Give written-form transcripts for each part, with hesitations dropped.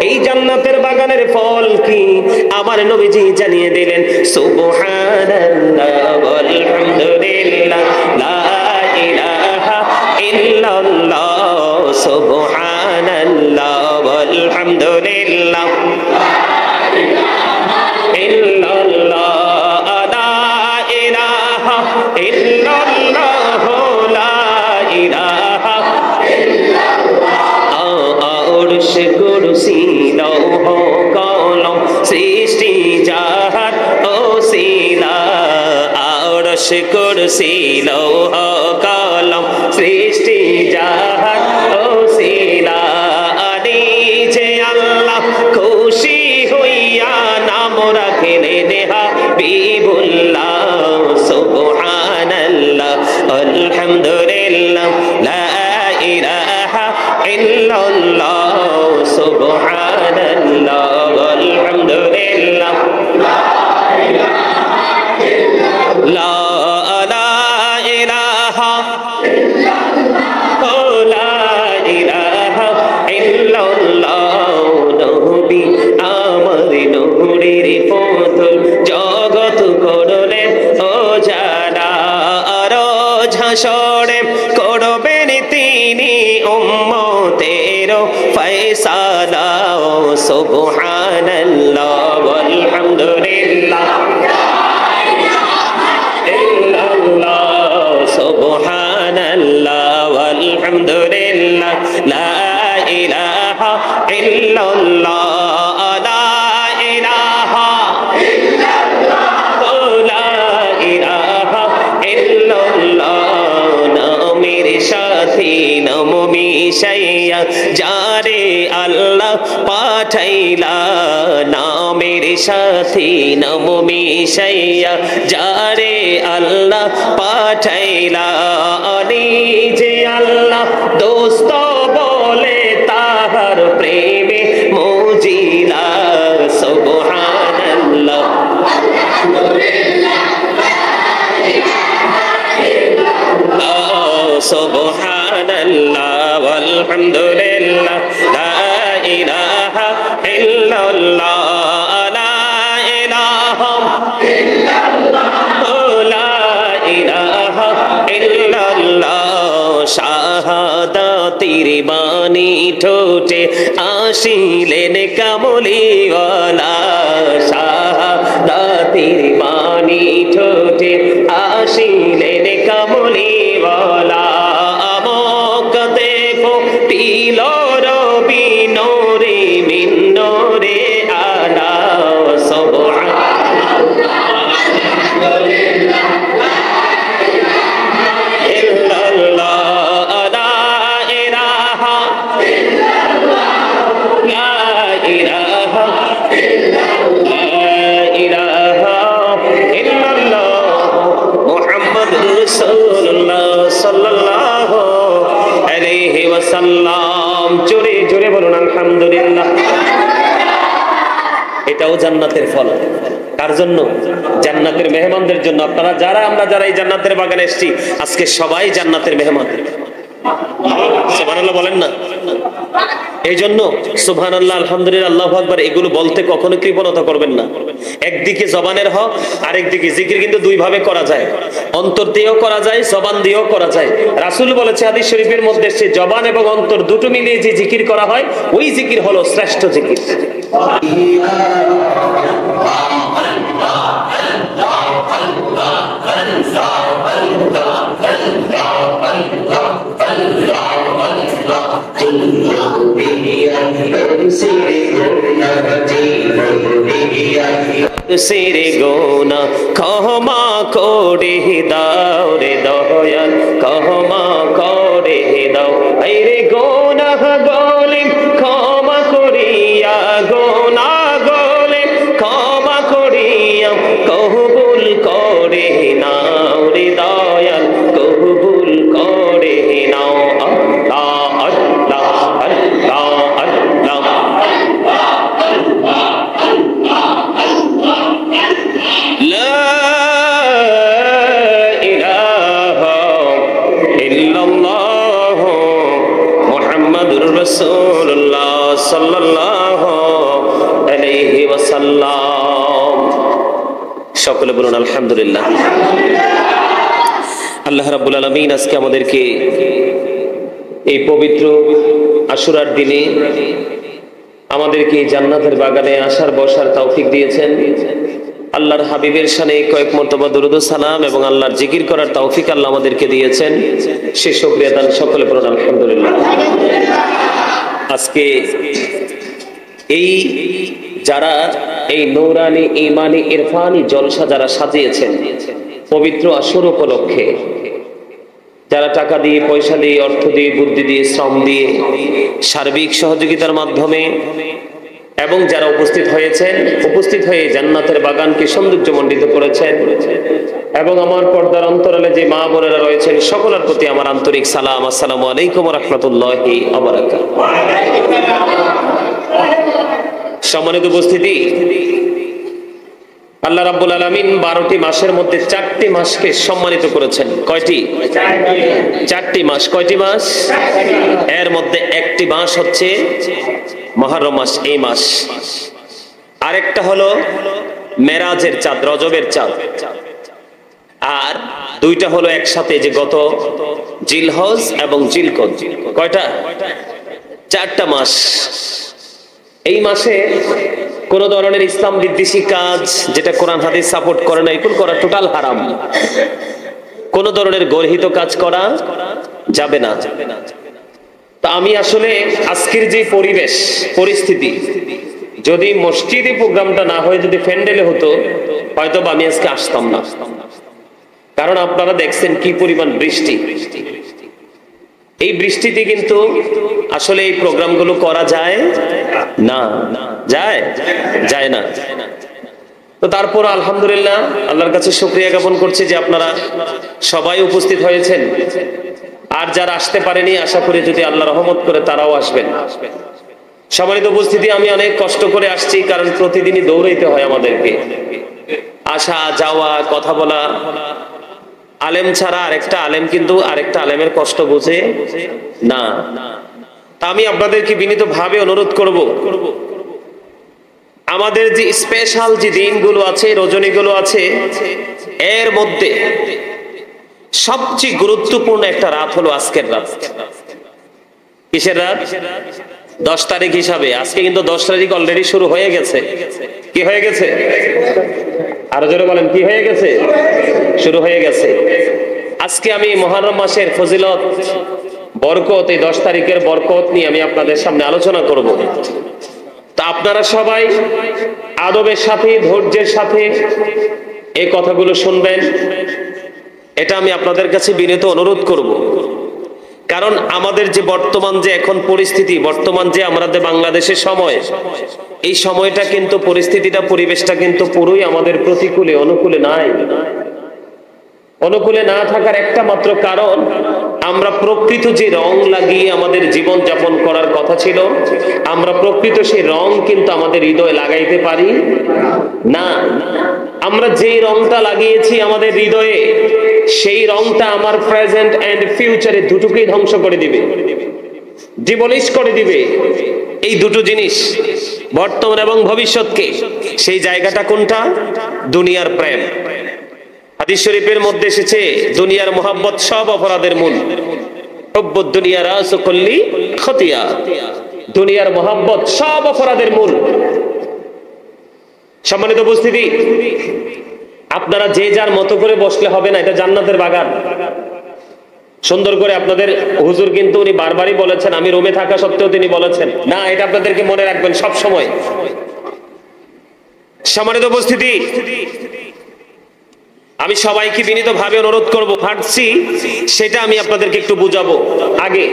এই জান্নাতের বাগানের ফল কি আমার নবীজি জানিয়ে দিলেন, সুবহানাল্লাহ ওয়ালহামদুলিল্লাহ লা ইলাহা ইল্লাল্লাহ, সুবহানাল্লাহ ওয়ালহামদুলিল্লাহ ইল্লাল্লাহ, লা ইলাহা ইল্লাল্লাহ, লা ইলাহা ইল্লাল্লাহ। আরশ কুরসি লৌহ কলম সৃষ্টি যাহার ওসিলা, আরশ কুরসি লৌহ কলম সৃষ্টি যাহার ওসিলা, নিজে আল্লাহ খুশি হইয়া নাম রাখিলেন হাবিবুল্লাহ, সুবহানাল্লাহ আলহামদুলিল্লাহ লা ইলাহা ইল্লাল্লাহ, সুবহানাল্লাহ আলহামদুলিল্লাহ লা ইলাহা ইল্লাল্লাহ, লা ইলাহা ইল্লাল্লাহ, লা ইলাহা ইল্লাল্লাহ। নবী আমার নূরের পুতুল জগৎ করলেন ও জানা, রোজ হাসরে করবেন তিনি উম্মতের ফয়সালা, সুবহানাল্লাহ ওয়ালহামদুলিল্লাহ লা ইলাহা ইল্লাল্লাহ, সুবহানাল্লাহ ওয়ালহামদুলিল্লাহ লা ইলাহা ইল্লাল্লাহ, লা ইলাহা ইল্লাল্লাহ, লা ইলাহা ইল্লাল্লাহ। নামের সাথী নাম মিশাইয়া যারে আল্লাহ পাঠাইলা, নামের সাথী নাম মিশাইয়া যারে আল্লাহ পাঠাইলা, নিজে আল্লাহ দোস্ত বলে তাহার প্রেমে মজিলা, সুবহানাল্লাহ সুবহানাল্লাহ ওয়ালহামদুলিল্লাহ লা ইলাহা ইল্লাল্লাহ, লা ইলাহা ইল্লাল্লাহ, লা ইলাহা ইল্লাল্লাহ। শাহাদাতের বাণী ঠোঁটে আসিলেন কামলিওয়ালা, শাহাদাতের বাণী ঠোঁটে আসিলেন কামলিওয়ালা, মক্কাতে ফুটিল রবি নূরে মিন নূরে আলা, সুবহানাল্লাহ আলহামদুলিল্লাহ লা ইলাহা ইল্লাল্লাহ, লা ইলাহা ইল্লাল্লাহ, লা ইলাহা ইল্লাল্লাহ, মুহাম্মাদুর রাসূলুল্লাহ সাল্লাল্লাহু আলাইহি ওয়াসাল্লাম। জোরে জোরে বলুন আলহামদুলিল্লাহ। এটাও জান্নাতের ফল। কার জন্য? জান্নাতের মেহমানদের জন্য। আপনারা আমরা যারা এই জান্নাতের বাগানে এসেছি, আজকে সবাই জান্নাতের মেহমান। সুবহানাল্লাহ বলেন না? এই জন্য সুবহানাল্লাহ আলহামদুলিল্লাহ আল্লাহু আকবার এগুলো বলতে কখনো কৃপণতা করবেন না। একদিকে জবানের হক, আরেকদিকে জিকির কিন্তু দুই ভাবে করা যায়, অন্তর দিয়েও করা যায়, জবান দিয়েও করা যায়। রাসূল বলেছে হাদিস শরীফের মধ্যে, সে জবান এবং অন্তর দুটো মিলিয়ে যে জিকির করা হয়, ওই জিকির হলো শ্রেষ্ঠ জিকির। সিরে গোনা ক্ষমা করে দাও রে দয়াল, ক্ষমা করে দাও। এই রে গোনা গলিম ক্ষমা করিয়া, গোনা গলিম ক্ষমা করিয়া, কবুল করে নাও রে দয়াল, কবুল করে নাও। আল্লাহ আল্লাহ আল্লাহ আল্লাহ লা ইলাহা সাল্লাল্লাহু আলাইহি ওয়াসাল্লাম। সকলে বলুন আলহামদুলিল্লাহ। আল্লাহ রাব্বুল আলামিন আজকে আমাদেরকে এই পবিত্র আশুরার দিনে আমাদেরকে জান্নাতের বাগানে আসার বসার তৌফিক দিয়েছেন। আল্লাহর হাবিবের শানে কয়েক মর্তবা দরুদ ও সালাম এবং আল্লাহর জিকির করার তৌফিক আল্লাহ আমাদেরকে দিয়েছেন। সে শুকরিয়া দান সকলে পড়ুন আলহামদুলিল্লাহ। আজকে এই যারা এই নূরানি ঈমানি ইরফানি জলসা যারা সাজিয়েছেন পবিত্র আসর উপলক্ষে, যারা টাকা দিয়ে, পয়সা দিয়ে, অর্থ দিয়ে, বুদ্ধি দিয়ে, শ্রম দিয়ে, সার্বিক সহযোগিতার মাধ্যমে এবং যারা উপস্থিত হয়ে জান্নাতের বাগানকে সৌন্দর্যমণ্ডিত করেছেন এবং আমার পর্দার অন্তরালে যে মা বোনেরা রয়েছেন সকলের প্রতি আমার আন্তরিক সালাম। আসসালামু আলাইকুম ওয়া রাহমাতুল্লাহি ওয়া বারাকাতুহু। সম্মানিত উপস্থিতি, আল্লাহ রাব্বুল আলামিন 12টি মাসের মধ্যে 4টি মাসকে সম্মানিত করেছেন। কয়টি? 4টি মাস। কয়টি মাস? এর মধ্যে একটি মাস হচ্ছে মুহররম মাস, এই মাস। আরেকটা হলো মেরাজের চাঁদ, রজবের চাঁদ। আর দুইটা হলো একসাথে, যে গত জিলহজ এবং জিলকদ। কয়টা? 4টা মাস। এই মাসে কোন ধরনের ইসলাম বিদ্বেষী কাজ, যেটা কোরআন হাদিস সাপোর্ট করে না, এগুলো করা টোটাল হারাম। কোন ধরনের গর্হিত কাজ করা যাবে না। তা আমি আসলে আজকের যে পরিবেশ পরিস্থিতি, যদি মসজিদে প্রোগ্রামটা না হয়ে যদি প্যান্ডেলে হতো, হয়তো আমি আজকে আসতাম না। কারণ আপনারা দেখছেন কি পরিমাণ বৃষ্টি। এই বৃষ্টিতে কিন্তু আসলে এই প্রোগ্রামগুলো করা যায় না, যায় না। তো তারপর আলহামদুলিল্লাহ আল্লাহর কাছে শুকরিয়া জ্ঞাপন করছি যে আপনারা সবাই উপস্থিত হয়েছেন। আর যারা আসতে পারেনি, আশা করি যদি আল্লাহ রহমত করে তারাও আসবেন। সম্মানিত উপস্থিতি, আমি অনেক কষ্ট করে আসছি, কারণ প্রতিদিনই দৌড়াইতে হয় আমাদেরকে, আসা যাওয়া, কথা বলা। আলেম ছাড়া আরেকটা আলেম কিন্তু আরেকটা আলেমের কষ্ট বোঝে না। তা আমি আপনাদেরকে বিনীতভাবে অনুরোধ করব, আমাদের যে স্পেশাল যে দিনগুলো আছে, রজনীগুলো আছে, এর মধ্যে সবচেয়ে গুরুত্বপূর্ণ একটা রাত হলো আজকের রাত। কিসের রাত? 10 তারিখ হিসাবে। আজকে কিন্তু 10 তারিখ অলরেডি শুরু হয়ে গেছে। কি হয়ে গেছে? আরো জোরে বলেন, কি হয়ে গেছে? শুরু হয়ে গেছে। আজকে আমি মুহররম মাসের ফজিলত, বরকত, এই 10 তারিখের বরকত নিয়ে আমি আপনাদের সামনে আলোচনা করব। তা আপনারা সবাই আদবের সাথে, ধৈর্যের সাথে এই কথাগুলো শুনবেন, এটা আমি আপনাদের কাছে বিনীত অনুরোধ করব। কারণ আমাদের যে বর্তমান যে এখন পরিস্থিতি, বর্তমান যে আমাদের বাংলাদেশের সময়, এই সময়টা কিন্তু, পরিস্থিতিটা, পরিবেশটা কিন্তু পুরোই আমাদের প্রতিকূলে, অনুকূলে নাই। অনুকূলে না থাকার একটা মাত্র কারণ, আমরা প্রকৃত যে রং লাগিয়ে আমাদের জীবন যাপন করার কথা ছিল, আমরা প্রকৃত সেই রং কিন্তু আমাদের হৃদয়ে লাগাইতে পারি না। আমরা যে রংটা লাগিয়েছি আমাদের হৃদয়ে, সেই রংটা আমার প্রেজেন্ট এন্ড ফিউচারে দুটোকেই ধ্বংস করে দিবে, ডিমলিশ করে দিবে। এই দুটো জিনিস, বর্তমান এবং ভবিষ্যৎকে। সেই জায়গাটা কোনটা? দুনিয়ার প্রেম। হাদিস শরীফের মধ্যে এসেছে, দুনিয়ার মোহাব্বত সব অপরাধের মূল। হুব্বুদ দুনিয়া রাসু কুল্লি খতিয়া। দুনিয়ার মোহাব্বত সব অপরাধের মূল। সম্মানিত উপস্থিতি, আপনারা যে যার মতো করে বসলে হবে না, এটা জান্নাতের বাগান। সুন্দর করে আপনাদের হুজুর কিন্তু উনি বারবারই বলেছেন, আমি রুমে থাকা সত্ত্বেও তিনি বলেছেন না, এটা আপনাদেরকে মনে রাখবেন সব সময়। সম্মানিত উপস্থিতি, আমি সবাইকে বিনীতভাবে অনুরোধ করব, হাঁটছি সেটা আমি আপনাদেরকে একটু বুঝাবো আগে।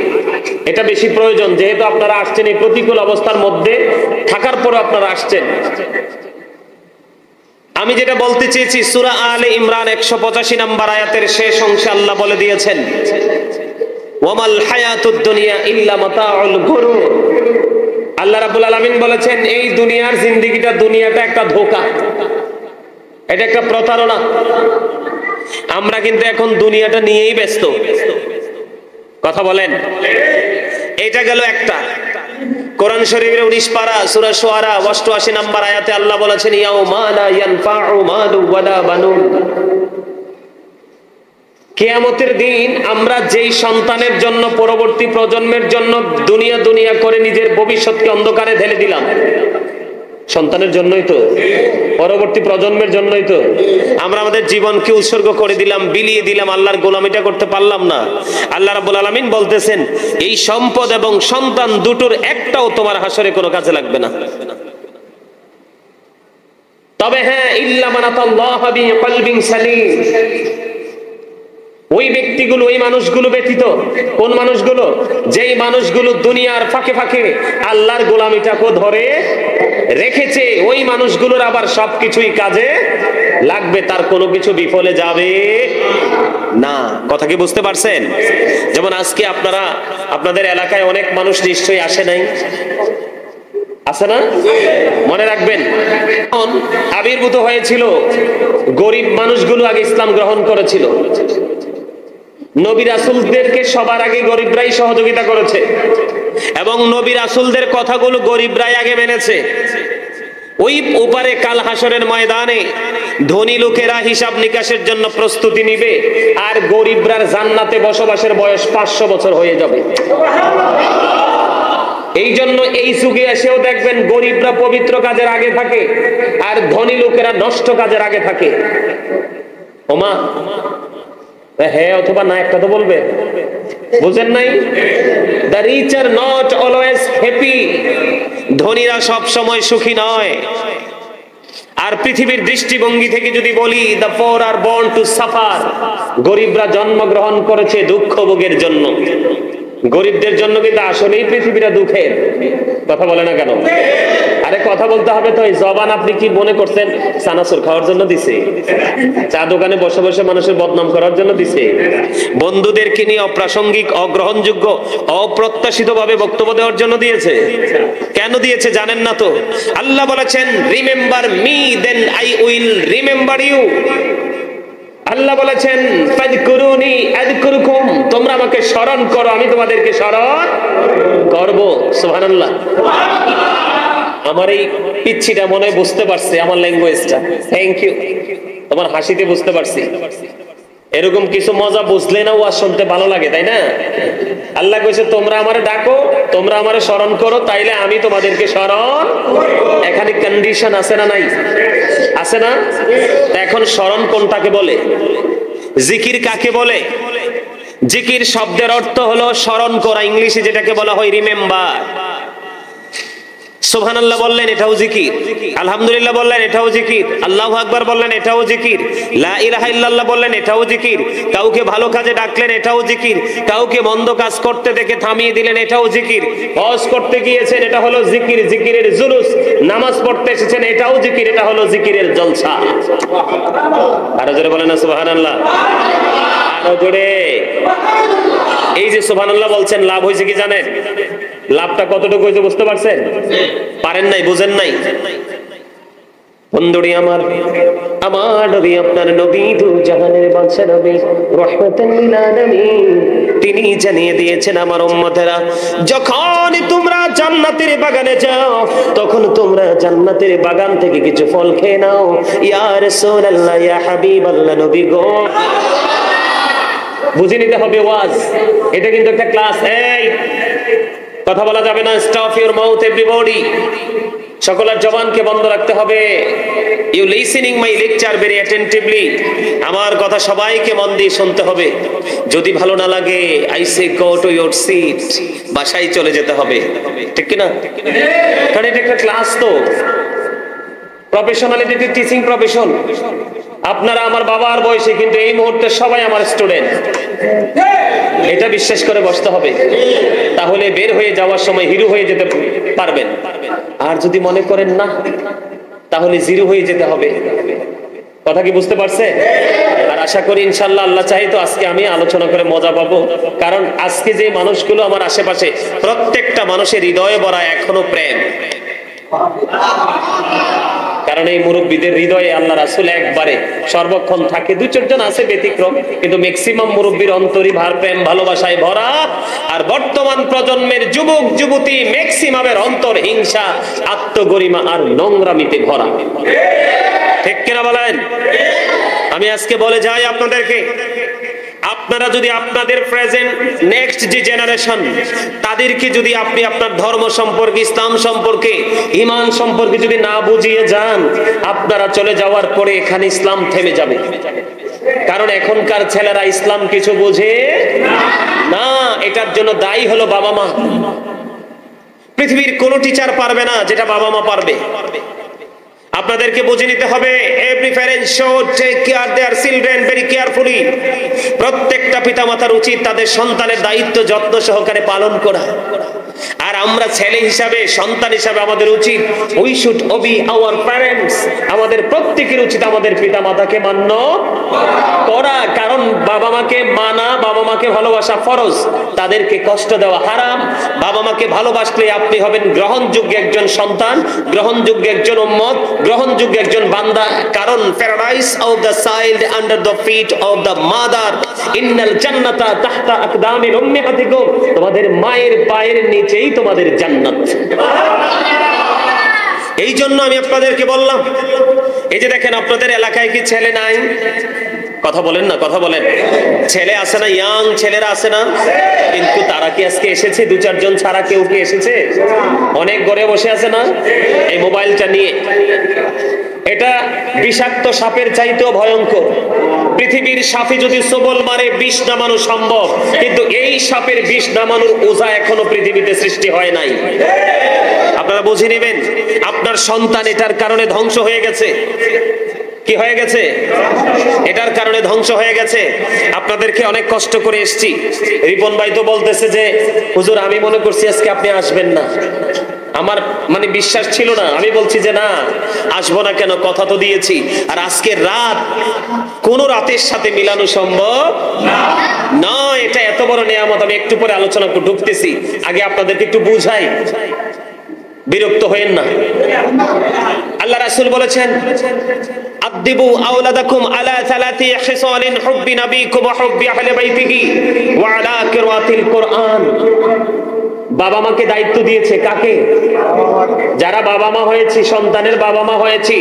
এটা বেশি প্রয়োজন, যেহেতু আপনারা আসছেন এই প্রতিকূল অবস্থার মধ্যে থাকার পরে আপনারা আসছেন। আমি যেটা বলতে চেয়েছি, সূরা আলে ইমরান 185 নম্বর আয়াতের শেষ অংশে আল্লাহ বলে দিয়েছেন, ওয়ামাল হায়াতুদ দুনিয়া ইল্লা মাতাউল গুরুর। আল্লাহ রাব্বুল আলামিন বলেছেন, এই দুনিয়ার জিন্দেগিটা, দুনিয়াটা একটা ধোঁকা, এটা একটা প্রতারণা। আমরা কিন্তু এখন দুনিয়াটা নিয়েই ব্যস্ত। কথা বলেন, এটা গেল একটা। কোরআন শরীফের 19 পারা সূরা শুআরা 88 নম্বর আয়াতে আল্লাহ বলেছেন ইয়াউমা লা ইয়ানফাউ মালু ওয়ালা বানুন। কিয়ামতের দিন আমরা যেই সন্তানের জন্য, পরবর্তী প্রজন্মের জন্য দুনিয়া দুনিয়া করে নিজের ভবিষ্যৎকে অন্ধকারে ঢেলে দিলাম, সন্তানের জন্যই তো, পরবর্তী প্রজন্মের জন্যই তো আমরা আমাদের জীবনকে উৎসর্গ করে দিলাম, বিলিয়ে দিলাম, আল্লাহর গোলামিটা করতে পারলাম না। আল্লাহ রাব্বুল আলামিন বলতেছেন এই সম্পদ এবং সন্তান দুটোর একটাও তোমার হাসরে কোনো কাজে লাগবে না। তবে হ্যাঁ, ইল্লা মান আতাল্লাহ বিকলবিন সালিম, ওই ব্যক্তিগুলো, ওই মানুষগুলো ব্যতীত। কোন মানুষগুলো? যেই মানুষগুলো দুনিয়ার ফাঁকে ফাঁকে আল্লাহর গোলামিটাকে ধরে রেখেছে, ওই মানুষগুলোর আবার সবকিছুই কাজে লাগবে, তার কোনো কিছু বিফলে যাবে না। কথা কি বুঝতে পারছেন? যেমন আজকে আপনারা, আপনাদের এলাকায় অনেক মানুষ নিশ্চয়ই আসে নাই, আছে না? মনে রাখবেন, আবির্ভূত হয়েছিল গরিব মানুষগুলো আগে ইসলাম গ্রহণ করেছিল। নবী রাসূলদেরকে সবার আগে গরিবরাই সহযোগিতা করেছে এবং নবী রাসূলদের কথাগুলো গরিবরাই আগে মেনেছে। ওই ওপারে কাল হাসরের ময়দানে ধনী লোকেরা হিসাব নিকাশের জন্য প্রস্তুতি নিবে, আর গরিবরার জান্নাতে বসবাসের বয়স 500 বছর হয়ে যাবে। এই জন্য এই যুগে এসেও দেখবেন গরিবরা পবিত্র কাজের আগে থাকে আর ধনী লোকেরা নষ্ট কাজের আগে থাকে। ওমা, হ্যাঁ অথবা না একটা তো বলবে, বুঝেন নাই? The rich are not always happy, ধনীরা সব সময় সুখী নয়। আর পৃথিবীর দৃষ্টিভঙ্গি থেকে যদি বলি, the poor are born to suffer, গরিবরা জন্মগ্রহণ করেছে দুঃখ ভোগের জন্য। গরিবদের জন্য কিন্তু আসলেই পৃথিবীটা দুঃখের। কথা বলে না কেন? আরে কথা বলতে হবে তো। এই জবান আপনি কি মনে করছেন চানাচুর খাওয়ার জন্য দিছে? চা দোকানে বসে বসে মানুষের বদনাম করার জন্য দিছে? বন্ধুদেরকে নিয়ে অপ্রাসঙ্গিক, অগ্রহণযোগ্য, অপ্রত্যাশিত ভাবে বক্তব্য দেওয়ার জন্য দিয়েছে? কেন দিয়েছে জানেন না তো? আল্লাহ বলেছেন remember me then I will remember you. Allah বলেছেন ফাযকুরুনি আযকুরুকুম, তোমরা আমাকে স্মরণ করো, আমি তোমাদেরকে স্মরণ করব। সুবহানাল্লাহ। আমার এই পিচ্ছিটা মনে বুঝতে পারছে আমার ল্যাঙ্গুয়েজটা, থ্যাংক ইউ। তোমার হাসিতে বুঝতে পারছি। এরকম কিছু মজা বুঝলে না ওয়াজ শুনতে ভালো লাগে, তাই না? আল্লাহ কইছে তোমরা আমারে ডাকো, তোমরা আমারে স্মরণ করো, তাইলে আমি তোমাদেরকে স্মরণ। এখানে কন্ডিশন আছে না নাই? আছে না? এখন স্মরণ কোনটাকে বলে? জিকির কাকে বলে? জিকির শব্দের অর্থ হলো স্মরণ করা, ইংলিশে যেটাকে বলা হয় রিমেম্বার। সুবহানাল্লাহ বললেন, এটাও জিকির। আলহামদুলিল্লাহ বললেন, এটাও জিকির। আল্লাহু আকবার বললেন, এটাও জিকির। লা ইলাহা ইল্লাল্লাহ বললেন, এটাও জিকির। কাউকে ভালো কাজে ডাকলেন, এটাও জিকির। কাউকে মন্দ কাজ করতে দেখে থামিয়ে দিলেন, এটাও জিকির। হজ করতে গিয়েছেন, এটা হলো জিকির, জিকিরের জুলুস। নামাজ পড়তে এসেছেন, এটাও জিকির, এটা হলো জিকিরের জলসা। আরো জোরে বলেন না সুবহানাল্লাহ, আরো জোরে। এই যে সুবহানাল্লাহ বলছেন, লাভ হয়েছে কি জানেন? লাভটা কতটুকু হয়েছে বুঝতে পারছেন? পারেন নাই, বুঝেন নাই? বন্ধুরি আমার, আমার নবী, আপনার নবী দু জাহানের বাদশা নবী, রাহমাতাল লিল আলামিন, তিনি জানিয়ে দিয়েছেন আমার উম্মতেরা, যখন তোমরা জান্নাতের বাগানে যাও, তখন তোমরা জান্নাতের বাগান থেকে কিছু ফল খেয়ে নাও। ইয়া রাসূলুল্লাহ, ইয়া হাবিবাল্লাহ, নবী গো। বুঝে নিতে হবে ওয়াজ, এটা কিন্তু একটা ক্লাস। এই কথা বলা যাবে না। Stop your mouth everybody. সকলের জবানকে বন্ধ রাখতে হবে। You listening my lecture very attentively. আমার কথা সবাইকে মন দিয়ে শুনতে হবে। যদি ভালো না লাগে, I say go to your seat, বাসায় চলে যেতে হবে। ঠিক কি না? কারণ এটা একটা ক্লাস, তো প্রফেশনালিটি, টিচিং প্রফেশন। আপনারা আমার বাবার বয়সে, কিন্তু এই মুহূর্তে সবাই আমার স্টুডেন্ট। এটা বিশ্বাস করে বসতে হবে, তাহলে বের হয়ে যাওয়ার সময় হিরো হয়ে যেতে পারবেন। আর যদি মনে করেন না, তাহলে জিরো হয়ে যেতে হবে। কথা কি বুঝতে পারছে? আর আশা করি ইনশাআল্লাহ, আল্লাহ চাই তো আজকে আমি আলোচনা করে মজা পাবো। কারণ আজকে যে মানুষগুলো আমার আশেপাশে, প্রত্যেকটা মানুষের হৃদয়ে ভরা এখনো প্রেম। কারণ এই মুরব্বীদের হৃদয়ে আল্লাহ রাসূল একবারে সর্বক্ষণ থাকে। 2-4 জন আছে ব্যতিক্রম, কিন্তু ম্যাক্সিমাম মুরব্বীর অন্তরই প্রেম ভালোবাসায় ভরা। আর বর্তমান প্রজন্মের যুবক যুবতী ম্যাক্সিমামের অন্তর হিংসা, আত্মগরিমা আর নোংরামিতে ভরা। ঠিক কিনা বলেন? আমি আজকে বলে যাই আপনাদেরকে, আপনারা যদি আপনাদের প্রেজেন্ট নেক্সট যে জেনারেশন তাদেরকে যদি আপনি আপনার ধর্ম সম্পর্কে, ইসলাম সম্পর্কে, ঈমান সম্পর্কে যদি না বুঝিয়ে যান, আপনারা চলে যাওয়ার পরে এখানে ইসলাম থেমে যাবে। কারণ এখনকার ছেলেরা ইসলাম কিছু বোঝে না। এটার জন্য দায়ী হলো বাবা মা। পৃথিবীর কোন টিচার পারবে না যেটা বাবা মা পারবে। আপনাদেরকে বুঝে নিতে হবে, every parent should take care their children very carefully. প্রত্যেকটা পিতামাতার উচিত তাদের সন্তানের দায়িত্ব যত্ন সহকারে পালন করা। আর আমরা ছেলে হিসাবে, সন্তান হিসাবে আমাদের উচিত we should Obi our parents. আমাদের প্রত্যেকের উচিত আমাদের পিতামাতাকে মান্য করা। কারণ বাবা মাকে মানা, বাবা মাকে ভালোবাসা ফরজ, তাদেরকে কষ্ট দেওয়া হারাম। বাবা মাকে ভালোবাসলে আপনি হবেন গ্রহণযোগ্য একজন সন্তান, গ্রহণযোগ্য একজন উম্মত, গ্রহণযোগ্য একজন বান্দা। কারণ paradise of the child under the feet of the mother, ইন্নাল জান্নাতা তাহতা আকদামিল উম্মাহাতিকুম। তোমাদের মায়ের পায়ের নিচেই তোমাদের জান্নাত। এই জন্য আমি আপনাদেরকে বললাম, এই যে দেখেন আপনাদের এলাকায় কি ছেলে নাই? কথা বলেন না, কথা বলেন। ছেলে আছে না? ইয়াং ছেলেরা আছে না? কিন্তু তারা কি আজকে এসেছে? 2-4 জন ছাড়া কেউ কি এসেছে? অনেক ঘরে বসে আছে না এই মোবাইলটা নিয়ে। এটা বিষাক্ত সাপের চাইতেও ভয়ঙ্কর। পৃথিবীর সাপে যদি সবল মারে বিষ নামানো সম্ভব, কিন্তু এই সাপের বিষ নামানোর ওঝা এখনো পৃথিবীতে সৃষ্টি হয় নাই। আপনারা বুঝে নেবেন, আপনার সন্তান এটার কারণে ধ্বংস হয়ে গেছে। কি হয়ে গেছে? এটার কারণে ধ্বংস হয়ে গেছে। আপনাদেরকে অনেক কষ্ট করে এসেছি। রিপন ভাই তো বলতেছে যে হুজুর আমি মনে করছি আজকে আপনি আসবেন না। আমার মানে বিশ্বাস ছিল না। আমি বলছি যে না, আসবো না কেন, কথা তো দিয়েছি। আর আজকে রাত কোন রাতের সাথে মিলানো সম্ভব না। এটা এত বড় নিয়ামত। আমি একটু পরে আলোচনা করে ঢুকতেছি, আগে আপনাদেরকে একটু বুঝাই, বিরক্ত হয়েন না। আল্লাহ রাসূল বলেছেন, আদিবু আওলাদাকুম আলা সালাতি খিসালিন হুব্বি নবিকুম ওয়া হুব্বি আহলি বাইতিহি ওয়া আলা কিরাতিল কুরআন। বাবা মাকে দায়িত্ব দিয়েছে কাকে? যারা বাবা মা হয়েছি, সন্তানের বাবা মা হয়েছি,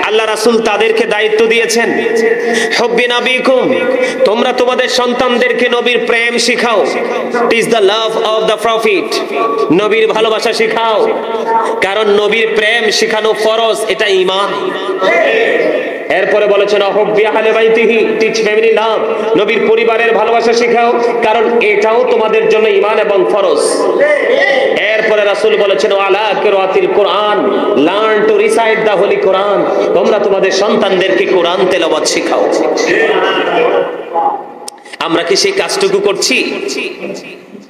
আল্লাহ রাসূল তাদেরকে দায়িত্ব দিয়েছেন। হুব্বি নবিকুম, তোমরা তোমাদের সন্তানদেরকে নবীর প্রেম শিখাও। Teach the love of the prophet, নবীর ভালোবাসা শিখাও। কারণ নবীর প্রেম শিখানো ফরজ, এটা ঈমান। এরপরে বলেছেন হুব্বি আহলি বাইতিহি, টিচ ফ্যামিলি লাভ, নবীর পরিবারের ভালোবাসা শিখাও, কারণ এটাও তোমাদের জন্য ঈমান এবং ফরজ। এরপরে রাসূল বলেছেন আলা কিরাতিল কুরআন, learn to recite the holy Quran, তোমরা তোমাদের সন্তানদেরকে কোরআন তেলাওয়াত শেখাও। আমরা কি সেই কাজটুকু করছি?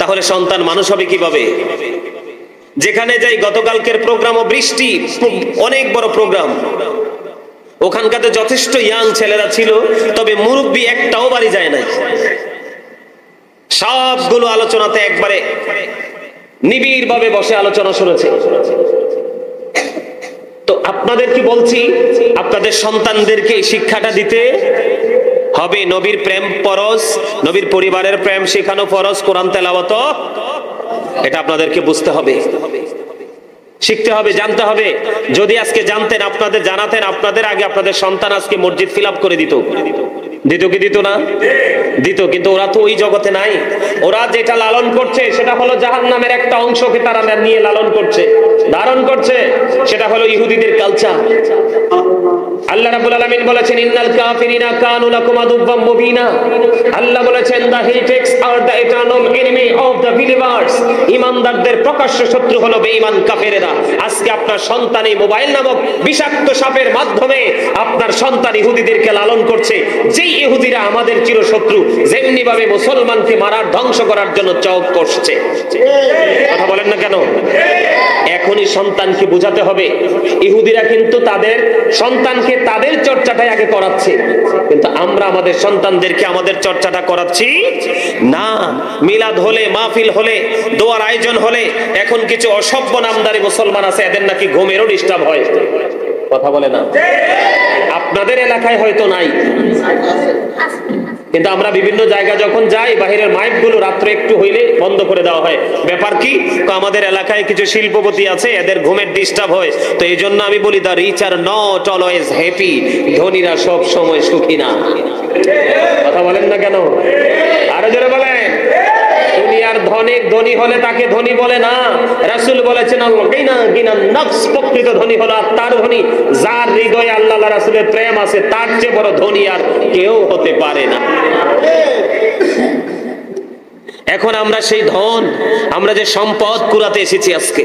তাহলে সন্তান মানুষ হবে কিভাবে? যেখানে যাই, গতকালকের প্রোগ্রাম ও বৃষ্টি, অনেক বড় প্রোগ্রাম, ওখানকাতে যথেষ্ট ইয়াং ছেলেরা ছিল, তবে মুরব্বী একটাও বাড়ি যায় নাই। সবগুলো আলোচনাতে একবারে নিবিড় ভাবে বসে আলোচনা শুনেছে। তো আপনাদের কি বলছি, আপনাদের সন্তানদেরকে এই শিক্ষাটা দিতে হবে। নবীর প্রেম ফরজ, নবীর পরিবারের প্রেম শেখানো ফরজ, কোরআন তেলাওয়াত এটা আপনাদেরকে বুঝতে হবে, শিখতে হবে, জানতে হবে। যদি আজকে জানতেন, আপনাদের জানাতেন, আপনাদের আগে আপনাদের সন্তান আজকে মসজিদ ফিল আপ করে দিত। দিত কি দিত না? দিত। কিন্তু ওরা তো ওই জগতে নাই। ওরা যেটা লালন করছে সেটা হলো জাহান্নামের একটা অংশকে তারা নিয়ে লালন করছে, ধারণ করছে। সেটা হলো ইহুদিদের কালচার। আল্লাহ রাব্বুল আলামিন বলেছেন ইন্নাল কাফিরিনা কানু লাকুম আদুওয়াম মুবিনা। আল্লাহ বলেছেন the heretics are the eternal enemy of the believers। ঈমানদারদের প্রকাশ্য শত্রু হলো বেঈমান কাফেরেরা। আজকে আপনার সন্তান এই মোবাইল নামক বিষাক্ত সাপের মাধ্যমে আপনার সন্তান ইহুদিদেরকে লালন করছে। যেই ইহুদিরা আমাদের চিরশত্রু, যেমনি ভাবে মুসলমানকে মারার, ধ্বংস করার জন্য চক করছে। কথা বলেন না কেন? এখনই সন্তানকে বোঝাতে হবে। ইহুদিরা কিন্তু তাদের সন্তানকে তাদের চর্চাটাই আগে করাচ্ছে, কিন্তু আমরা আমাদের সন্তানদেরকে আমাদের চর্চাটা করাচ্ছি না। মিলাদ হলে, মাহফিল হলে, দোয়ার আয়োজন হলে এখন কিছু অসভ্য নামদারি মুসলমান আছে, এদের নাকি ঘুমেরও ডিস্টার্ব হয়। কথা বলে না? আপনাদের এলাকায় হয়তো নাই, কিন্তু আমরা বিভিন্ন জায়গা যখন যাই বাহিরের মাইক গুলো রাত্রে একটু হইলে বন্ধ করে দেওয়া হয়। ব্যাপার কি? তো আমাদের এলাকায় কিছু শিল্পপতি আছে, এদের ঘুমের ডিস্টার্ব হয়, তো এই জন্য আমি বলি the rich are not always happy, ধনীরা সব সময় সুখী না। কথা বলেন না কেন? আরো জোরে বলেন। দুনিয়ার ধনী হলে তাকে ধনী বলে না। রাসূল বলেছেন প্রকৃত ধনী হলো আত্মার ধনী, যার হৃদয়ে আল্লাহ রাসূলের প্রেম আছে, তার চেয়ে বড় ধনী আর কেউ হতে পারে না। এখন আমরা সেই ধন, আমরা যে সম্পদ কুড়াতে এসেছি আজকে,